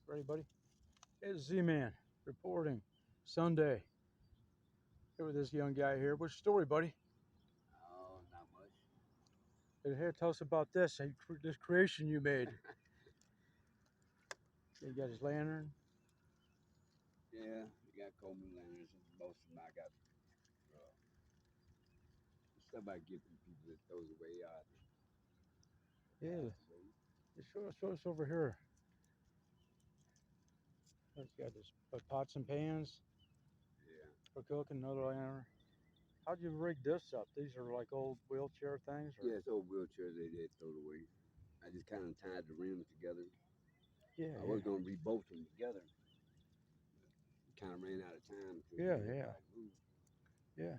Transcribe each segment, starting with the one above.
Ready, buddy? It's Z-Man reporting Sunday. Here with this young guy here. What's your story, buddy? Oh, not much. Here, tell us about this creation you made. You got his lantern. Yeah, you got Coleman lanterns, and most of them I got stuff I give to people that throws away out. Yeah. Show us over here. He's got his pots and pans. Yeah. For cooking, another lantern. How'd you rig this up? These are like old wheelchair things? Or? Yeah, it's old wheelchairs they throw away. I just kind of tied the rims together. Yeah. I was going to rebolt them together. Kind of ran out of time. Yeah.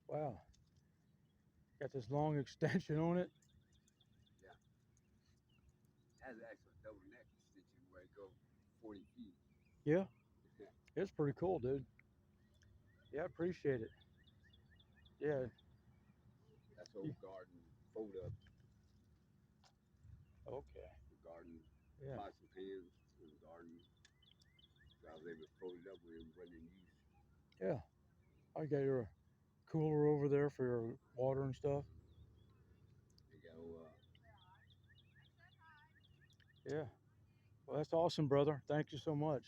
Wow. Got this long extension on it. Yeah. It has actually a double neck extension where it goes 40 feet. Yeah. It's pretty cool, dude. Yeah, I appreciate it. Yeah. That's old garden fold up. Okay. Garden pots and pans in the garden. So I was able to fold it up when it wasn't in use. Yeah. I got your cooler over there for your water and stuff. You go, yeah. Well, that's awesome, brother. Thank you so much.